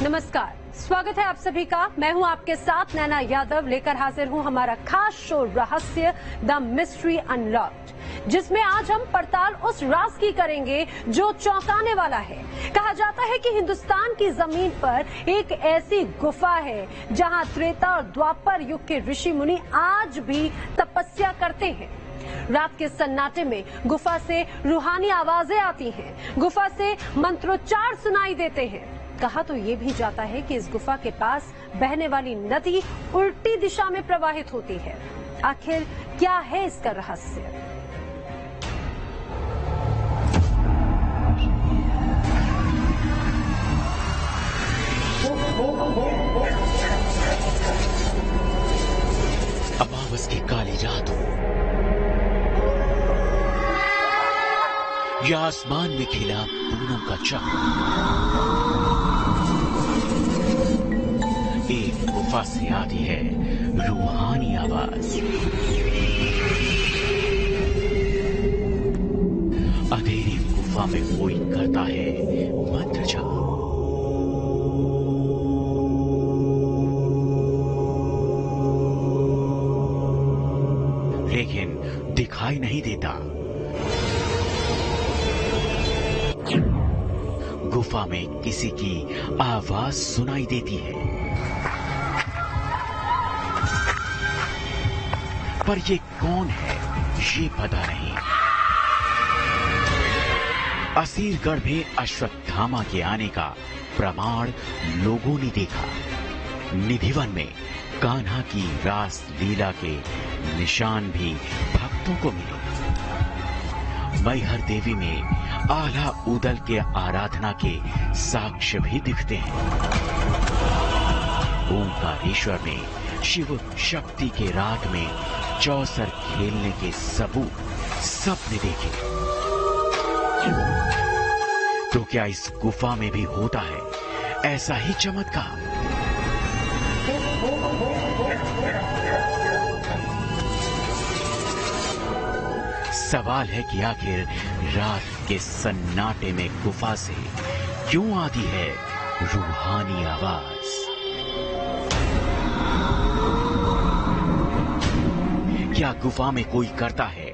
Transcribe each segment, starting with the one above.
नमस्कार, स्वागत है आप सभी का। मैं हूं आपके साथ नैना यादव, लेकर हाजिर हूं हमारा खास शो रहस्य द मिस्ट्री अनलॉक्ड, जिसमें आज हम पड़ताल उस राज की करेंगे जो चौंकाने वाला है। कहा जाता है कि हिंदुस्तान की जमीन पर एक ऐसी गुफा है जहां त्रेता और द्वापर युग के ऋषि मुनि आज भी तपस्या करते हैं। रात के सन्नाटे में गुफा से रूहानी आवाजें आती हैं, गुफा से मंत्रोच्चार सुनाई देते हैं। कहा तो ये भी जाता है कि इस गुफा के पास बहने वाली नदी उल्टी दिशा में प्रवाहित होती है। आखिर क्या है इसका रहस्य? अमावस की काली रात हो या आसमान में खिला पूनम का चक्र, एक गुफा से आती है रूहानी आवाज। अंधेरी गुफा में कोई करता है मंत्र जाप। लेकिन दिखाई नहीं देता। गुफा में किसी की आवाज सुनाई देती है, पर ये कौन है ये पता नहीं। असीरगढ़ में अश्वत्थामा के आने का प्रमाण लोगों ने देखा। निधिवन में कान्हा की रास लीला के निशान भी भक्तों को मिले। मैहर देवी में आला उदल के आराधना के साक्ष्य भी दिखते हैं। ओंकारेश्वर में शिव शक्ति के राग में चौसर खेलने के सबूत सबने देखे। तो क्या इस गुफा में भी होता है ऐसा ही चमत्कार? सवाल है कि आखिर रात के सन्नाटे में गुफा से क्यों आती है रूहानी आवाज? क्या गुफा में कोई करता है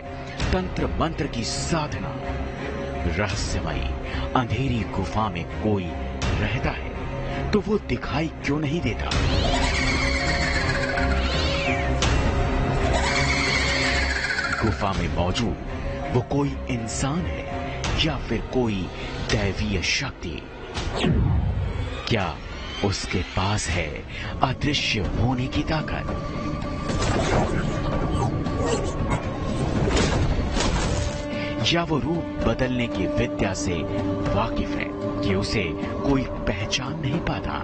तंत्र मंत्र की साधना? रहस्यमयी अंधेरी गुफा में कोई रहता है तो वो दिखाई क्यों नहीं देता? गुफा में मौजूद वो कोई इंसान है या फिर कोई दैवीय शक्ति? क्या उसके पास है अदृश्य होने की ताकत? या वो रूप बदलने की विद्या से वाकिफ है कि उसे कोई पहचान नहीं पाता?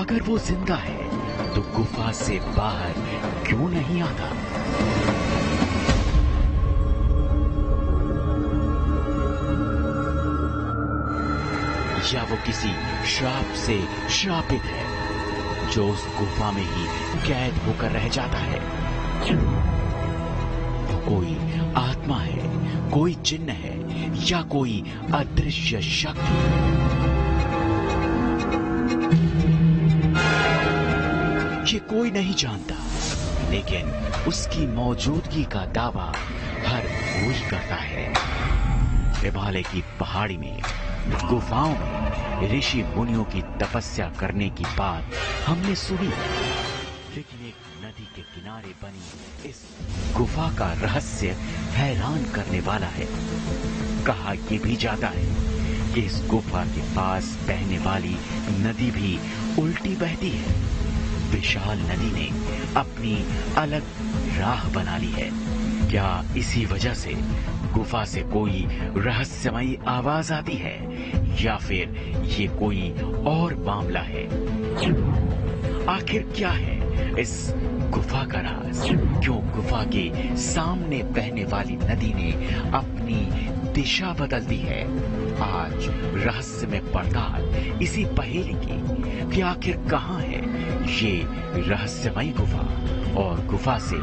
अगर वो जिंदा है तो गुफा से बाहर क्यों नहीं आता? या वो किसी श्राप से श्रापित है जो उस गुफा में ही कैद होकर रह जाता है? वो कोई आत्मा है, कोई जिन्न है या कोई अदृश्य शक्ति? ये कोई नहीं जानता, लेकिन उसकी मौजूदगी का दावा हर कोई करता है। हिमालय की पहाड़ी में गुफाओं में ऋषि मुनियों की तपस्या करने की बात हमने सुनी, लेकिन एक नदी के किनारे बनी इस गुफा का रहस्य हैरान करने वाला है। कहा यह भी जाता है कि इस गुफा के पास बहने वाली नदी भी उल्टी बहती है। विशाल नदी ने अपनी अलग राह बना ली है। क्या इसी वजह से गुफा से कोई रहस्यमयी आवाज आती है या फिर ये कोई और मामला है? आखिर क्या है इस गुफा का राज? क्यों गुफा के सामने बहने वाली नदी ने अपनी दिशा बदल दी है? आज रहस्य में पड़ताल इसी पहेली की कि आखिर कहाँ है ये रहस्यमयी गुफा और गुफा से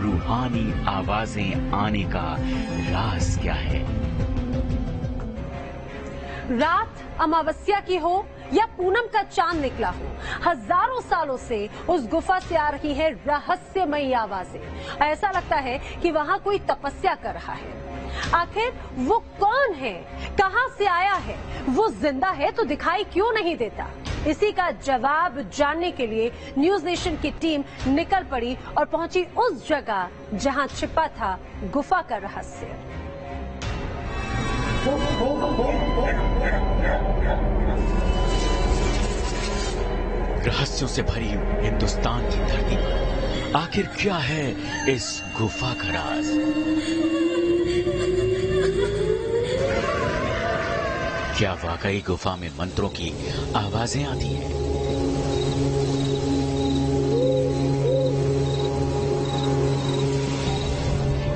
रूहानी आवाजें आने का राज क्या है। रात अमावस्या की हो या पूनम का चांद निकला हो, हजारों सालों से उस गुफा से आ रही है रहस्यमयी आवाजें। ऐसा लगता है कि वहां कोई तपस्या कर रहा है। आखिर वो कौन है, कहां से आया है, वो जिंदा है तो दिखाई क्यों नहीं देता? इसी का जवाब जानने के लिए न्यूज नेशन की टीम निकल पड़ी और पहुंची उस जगह जहां छिपा था गुफा का रहस्य। रहस्यों से भरी हिंदुस्तान की धरती पर आखिर क्या है इस गुफा का राज? क्या वाकई गुफा में मंत्रों की आवाजें आती हैं?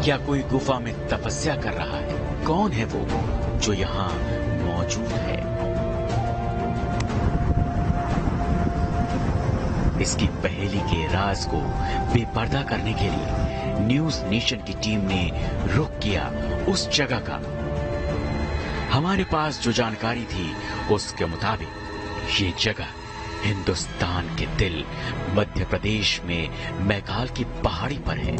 क्या कोई गुफा में तपस्या कर रहा है? कौन है वो जो यहाँ मौजूद है? इसकी पहेली के राज को बेपर्दा करने के लिए न्यूज नेशन की टीम ने रुख किया उस जगह का। हमारे पास जो जानकारी थी उसके मुताबिक ये जगह हिंदुस्तान के दिल मध्य प्रदेश में मैकाल की पहाड़ी पर है।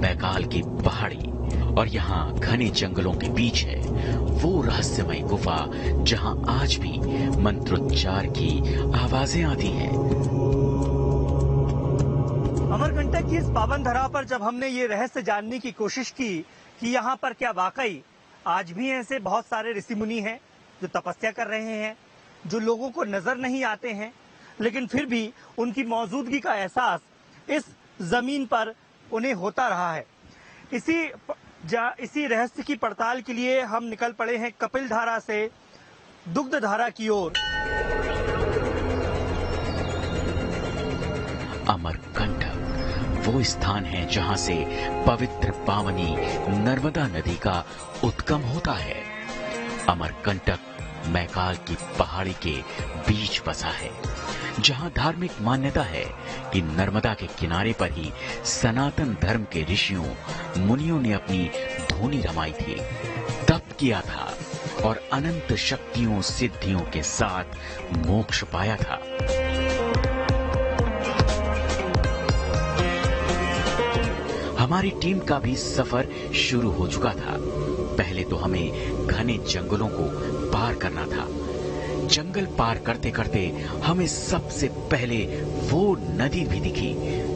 मैकाल की पहाड़ी और यहाँ घने जंगलों के बीच है वो रहस्यमय गुफा जहाँ आज भी मंत्रोच्चार की आवाजें आती हैं। अमरकंटक की इस पावन धरा पर जब हमने ये रहस्य जानने की कोशिश की कि यहाँ पर क्या वाकई आज भी ऐसे बहुत सारे ऋषि मुनि हैं जो तपस्या कर रहे हैं, जो लोगों को नजर नहीं आते हैं, लेकिन फिर भी उनकी मौजूदगी का एहसास इस जमीन पर उन्हें होता रहा है। इसी रहस्य की पड़ताल के लिए हम निकल पड़े हैं कपिल धारा से दुग्ध धारा की ओर। अमरकंटक वो स्थान है जहां से पवित्र पावनी नर्मदा नदी का उद्गम होता है। अमरकंटक मैकाल की पहाड़ी के बीच बसा है, जहां धार्मिक मान्यता है कि नर्मदा के किनारे पर ही सनातन धर्म के ऋषियों मुनियों ने अपनी धूनी रमाई थी, तप किया था और अनंत शक्तियों सिद्धियों के साथ मोक्ष पाया था। हमारी टीम का भी सफर शुरू हो चुका था। पहले तो हमें घने जंगलों को पार करना था। जंगल पार करते करते हमें सबसे पहले वो नदी भी दिखी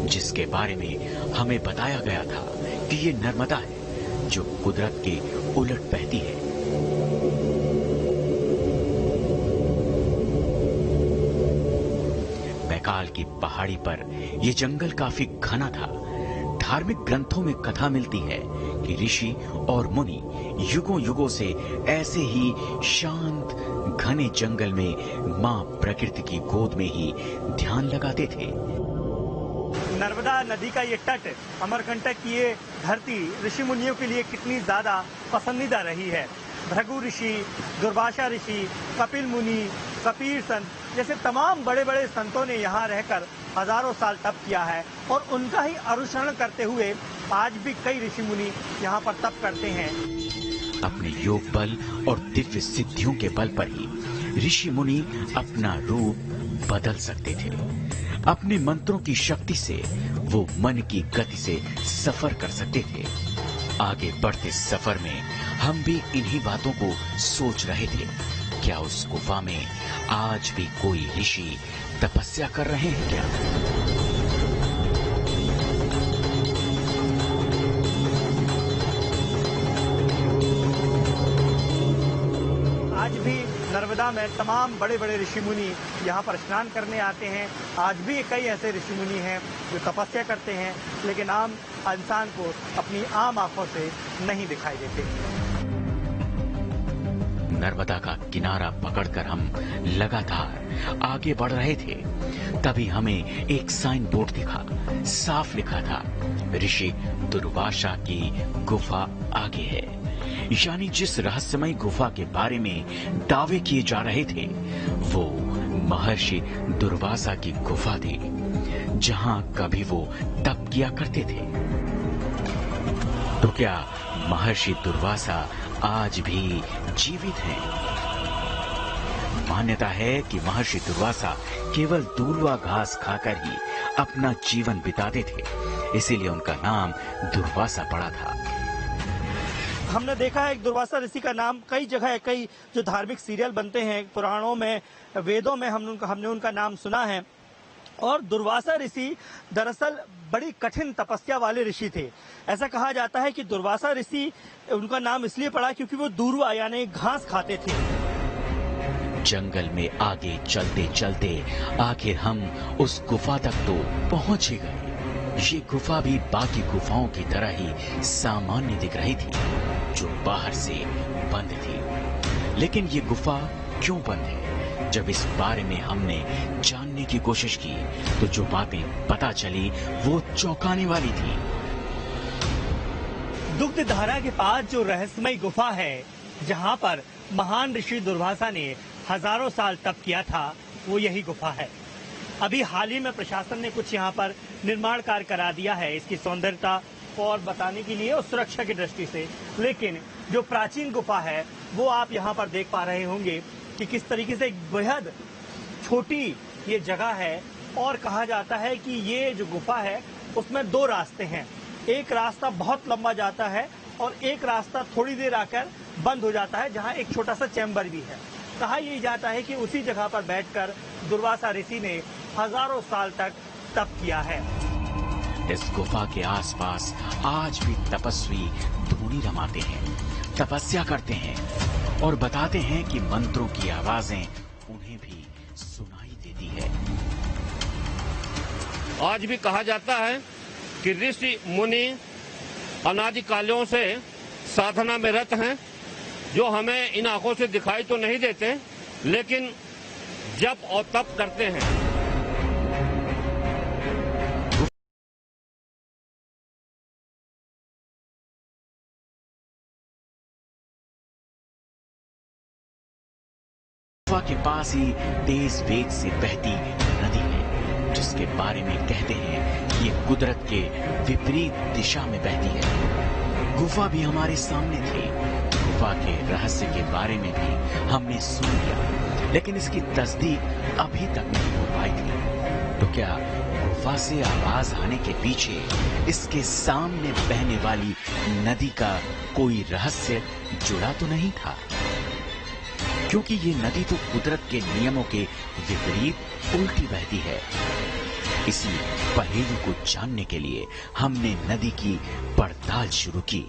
जिसके बारे में हमें बताया गया था कि ये नर्मदा है जो कुदरत के उलट बहती है। मैकाल की पहाड़ी पर यह जंगल काफी घना था। धार्मिक ग्रंथों में कथा मिलती है कि ऋषि और मुनि युगों युगों से ऐसे ही शांत घने जंगल में मां प्रकृति की गोद में ही ध्यान लगाते थे। नर्मदा नदी का ये तट, अमरकंटक की ये धरती ऋषि मुनियों के लिए कितनी ज्यादा पसंदीदा रही है। भृगु ऋषि, दुर्वासा ऋषि, कपिल मुनि, कबीर संत जैसे तमाम बड़े बड़े संतों ने यहाँ रहकर हजारों साल तप किया है और उनका ही अनुसरण करते हुए आज भी कई ऋषि मुनि यहाँ पर तप करते हैं। अपने योग बल और दिव्य सिद्धियों के बल पर ही ऋषि मुनि अपना रूप बदल सकते थे। अपने मंत्रों की शक्ति से वो मन की गति से सफर कर सकते थे। आगे बढ़ते सफर में हम भी इन्हीं बातों को सोच रहे थे। क्या उस गुफा में आज भी कोई ऋषि तपस्या कर रहे हैं क्या? आज भी नर्मदा में तमाम बड़े बड़े ऋषि मुनि यहाँ पर स्नान करने आते हैं। आज भी कई ऐसे ऋषि मुनि हैं जो तपस्या करते हैं, लेकिन आम इंसान को अपनी आम आंखों से नहीं दिखाई देते। नर्मदा का किनारा पकड़कर हम लगातार आगे बढ़ रहे थे। तभी हमें एक साइन बोर्ड दिखा। साफ लिखा था, ऋषि दुर्वासा की गुफा आगे है। यानी जिस रहस्यमय गुफा के बारे में दावे किए जा रहे थे वो महर्षि दुर्वासा की गुफा थी, जहां कभी वो तप किया करते थे। तो क्या महर्षि दुर्वासा आज भी जीवित हैं। मान्यता है कि महर्षि दुर्वासा केवल दूर्वा घास खाकर ही अपना जीवन बिताते थे, इसीलिए उनका नाम दुर्वासा पड़ा था। हमने देखा है दुर्वासा ऋषि का नाम कई जगह, कई जो धार्मिक सीरियल बनते हैं, पुराणों में, वेदों में हमने उनका नाम सुना है। और दुर्वासा ऋषि दरअसल बड़ी कठिन तपस्या वाले ऋषि थे। ऐसा कहा जाता है कि दुर्वासा ऋषि, उनका नाम इसलिए पड़ा क्योंकि वो दूर्वा यानी घास खाते थे। जंगल में आगे चलते चलते आखिर हम उस गुफा तक तो पहुंच ही गए। ये गुफा भी बाकी गुफाओं की तरह ही सामान्य दिख रही थी, जो बाहर से बंद थी। लेकिन ये गुफा क्यों बंद है? जब इस बारे में हमने जानने की कोशिश की तो जो बातें पता चली वो चौंकाने वाली थी। दुग्ध धारा के पास जो रहस्यमय गुफा है, जहां पर महान ऋषि दुर्वासा ने हजारों साल तप किया था, वो यही गुफा है। अभी हाल ही में प्रशासन ने कुछ यहाँ पर निर्माण कार्य करा दिया है इसकी सौंदर्यता और बताने के लिए और सुरक्षा की दृष्टि से। लेकिन जो प्राचीन गुफा है वो आप यहाँ पर देख पा रहे होंगे कि किस तरीके से एक बेहद छोटी ये जगह है। और कहा जाता है कि ये जो गुफा है उसमें 2 रास्ते हैं। एक रास्ता बहुत लंबा जाता है और एक रास्ता थोड़ी देर आकर बंद हो जाता है, जहाँ एक छोटा सा चैम्बर भी है। कहा यह जाता है कि उसी जगह पर बैठकर दुर्वासा ऋषि ने हजारों साल तक तप किया है। इस गुफा के आसपास आज भी तपस्वी धूनी रमाते हैं, तपस्या करते हैं और बताते हैं कि मंत्रों की आवाजें उन्हें भी सुनाई देती है। आज भी कहा जाता है कि ऋषि मुनि अनादिकालों से साधना में रत हैं, जो हमें इन आंखों से दिखाई तो नहीं देते, लेकिन जप और तप करते हैं। गुफा के पास ही तेज वेग से बहती नदी है, जिसके बारे में कहते हैं कि ये कुदरत के विपरीत दिशा में बहती है। गुफा भी हमारे सामने थी। गुफा के रहस्य के बारे में भी हमने सुन लिया, लेकिन इसकी तस्दीक अभी तक नहीं हो पाई थी। तो क्या गुफा से आवाज आने के पीछे इसके सामने बहने वाली नदी का कोई रहस्य जुड़ा तो नहीं था? क्योंकि ये नदी तो कुदरत के नियमों के विपरीत उल्टी बहती है। इसी पहेली को जानने के लिए हमने नदी की पड़ताल शुरू की।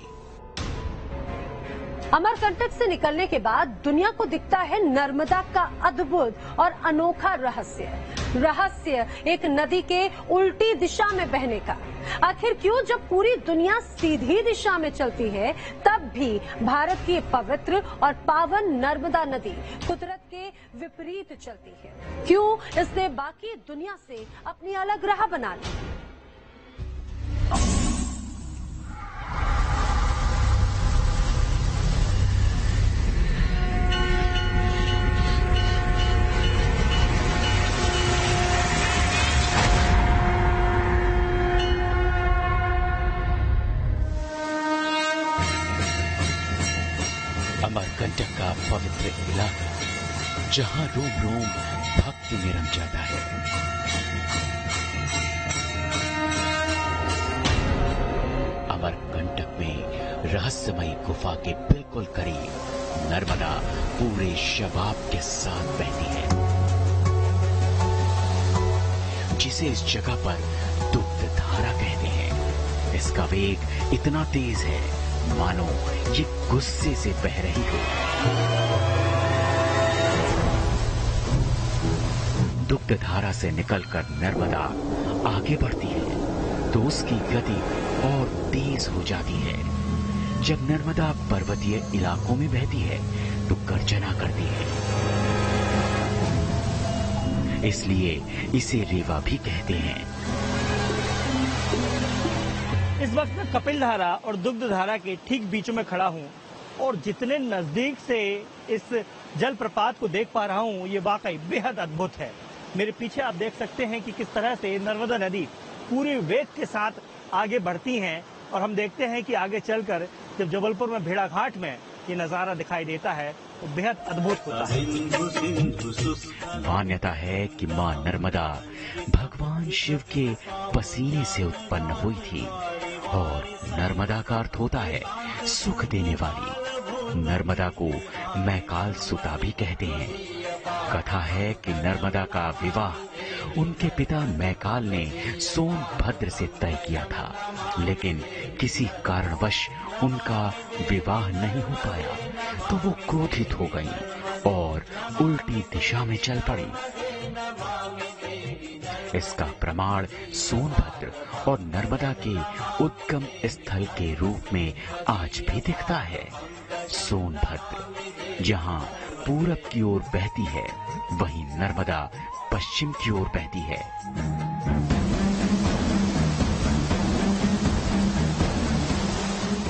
अमरकंटक से निकलने के बाद दुनिया को दिखता है नर्मदा का अद्भुत और अनोखा रहस्य एक नदी के उल्टी दिशा में बहने का। आखिर क्यों, जब पूरी दुनिया सीधी दिशा में चलती है, तब भी भारत की पवित्र और पावन नर्मदा नदी कुदरत के विपरीत चलती है? क्यों इसने बाकी दुनिया से अपनी अलग राह बना ली? अमरकंटक का पवित्र इलाका, जहां रोम रोम भक्ति में रंग जाता है। अमरकंटक में रहस्यमयी गुफा के बिल्कुल करीब नर्मदा पूरे शबाब के साथ बहती है, जिसे इस जगह पर दुग्ध धारा कहते हैं। इसका वेग इतना तेज है मानो ये गुस्से से बह रही हो। दुग्ध धारा से निकलकर नर्मदा आगे बढ़ती है तो उसकी गति और तेज हो जाती है। जब नर्मदा पर्वतीय इलाकों में बहती है तो गर्जना करती है, इसलिए इसे रेवा भी कहते हैं। इस वक्त मैं कपिल धारा और दुग्ध धारा के ठीक बीच में खड़ा हूं और जितने नजदीक से इस जलप्रपात को देख पा रहा हूं, ये वाकई बेहद अद्भुत है। मेरे पीछे आप देख सकते हैं कि किस तरह से नर्मदा नदी पूरे वेग के साथ आगे बढ़ती हैं और हम देखते हैं कि आगे चलकर जब जबलपुर में भेड़ाघाट में ये नज़ारा दिखाई देता है वो बेहद अद्भुत होता है। मान्यता है कि मां नर्मदा भगवान शिव के पसीने से उत्पन्न हुई थी और नर्मदा का अर्थ होता है सुख देने वाली। नर्मदा को मैकाल सुता भी कहते हैं। कथा है कि नर्मदा का विवाह उनके पिता मैकाल ने सोनभद्र से तय किया था, लेकिन किसी कारणवश उनका विवाह नहीं हो पाया तो वो क्रोधित हो गईं और उल्टी दिशा में चल पड़ी। इसका प्रमाण सोनभद्र और नर्मदा के उद्गम स्थल के रूप में आज भी दिखता है। सोनभद्र जहां पूरब की ओर बहती है, वहीं नर्मदा पश्चिम की ओर बहती है।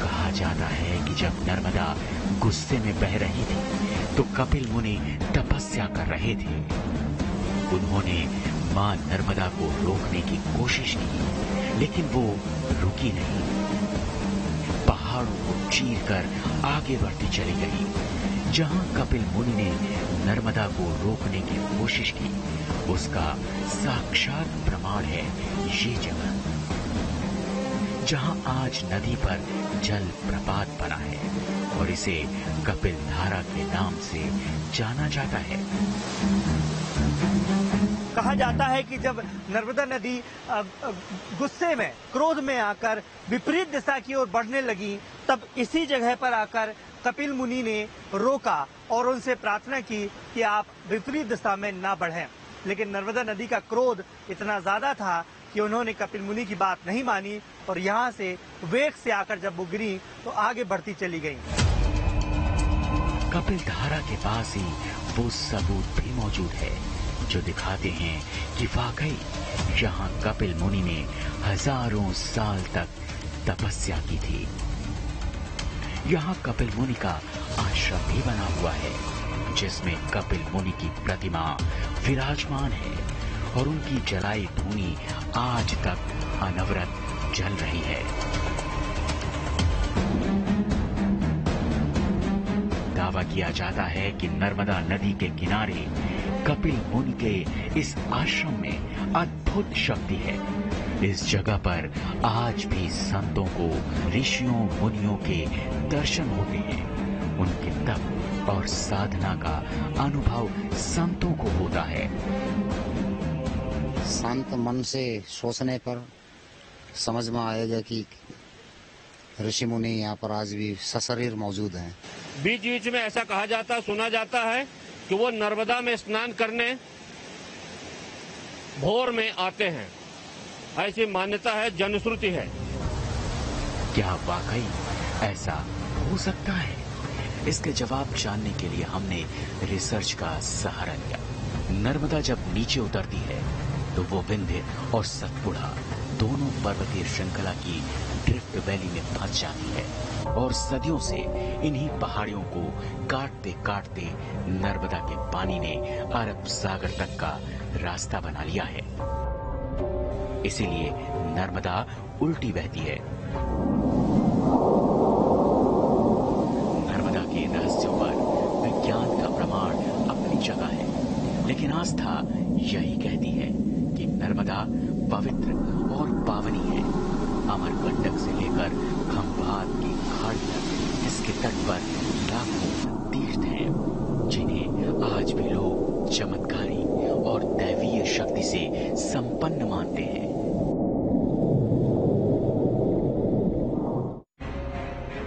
कहा जाता है कि जब नर्मदा गुस्से में बह रही थी तो कपिल मुनि तपस्या कर रहे थे। उन्होंने मां नर्मदा को रोकने की कोशिश की, लेकिन वो रुकी नहीं। पहाड़ों को चीरकर आगे बढ़ती चली गई। जहां कपिल मुनि ने नर्मदा को रोकने की कोशिश की, उसका साक्षात प्रमाण है ये जगह, जहां आज नदी पर जल प्रपात बना है और इसे कपिल धारा के नाम से जाना जाता है। कहा जाता है कि जब नर्मदा नदी गुस्से में, क्रोध में आकर विपरीत दिशा की ओर बढ़ने लगी, तब इसी जगह पर आकर कपिल मुनि ने रोका और उनसे प्रार्थना की कि आप विपरीत दिशा में ना बढ़ें। लेकिन नर्मदा नदी का क्रोध इतना ज्यादा था कि उन्होंने कपिल मुनि की बात नहीं मानी और यहाँ से वेग से आकर जब वो गिरी तो आगे बढ़ती चली गई। कपिल धारा के पास ही वो सबूत भी मौजूद है जो दिखाते हैं कि वाकई यहाँ कपिल मुनि ने हजारों साल तक तपस्या की थी। यहाँ कपिल मुनि का आश्रम भी बना हुआ है, जिसमें कपिल मुनि की प्रतिमा विराजमान है और उनकी जलाई धूनी आज तक अनवरत जल रही है। दावा किया जाता है कि नर्मदा नदी के किनारे कपिल मुनि के इस आश्रम में अद्भुत शक्ति है। इस जगह पर आज भी संतों को, ऋषियों मुनियों के दर्शन होते हैं। उनके तप और साधना का अनुभव संतों को होता है। शांत मन से सोचने पर समझ में आएगा कि ऋषि मुनि यहाँ पर आज भी सशरीर मौजूद हैं। बीच बीच में ऐसा कहा जाता, सुना जाता है कि वो नर्मदा में स्नान करने भोर में आते हैं। ऐसी मान्यता है, जनश्रुति है। क्या वाकई ऐसा हो सकता है? इसके जवाब जानने के लिए हमने रिसर्च का सहारा लिया। नर्मदा जब नीचे उतरती है तो वो विंध्य और सतपुड़ा दोनों पर्वतीय श्रृंखला की ड्रिफ्ट वैली में फंस जाती है और सदियों से इन्हीं पहाड़ियों को काटते काटते नर्मदा के पानी ने अरब सागर तक का रास्ता बना लिया है। इसीलिए नर्मदा उल्टी बहती है। नर्मदा के रहस्यों पर विज्ञान का प्रमाण अपनी जगह है, लेकिन आस्था यही कहती है कि नर्मदा पवित्र और पावनी है। अमरकंटक से लेकर खंभात की खाड़ी तक इसके तट पर लाखों तीर्थ हैं, जिन्हें आज भी लोग चमत्कारी और दैवीय शक्ति से संपन्न मानते हैं।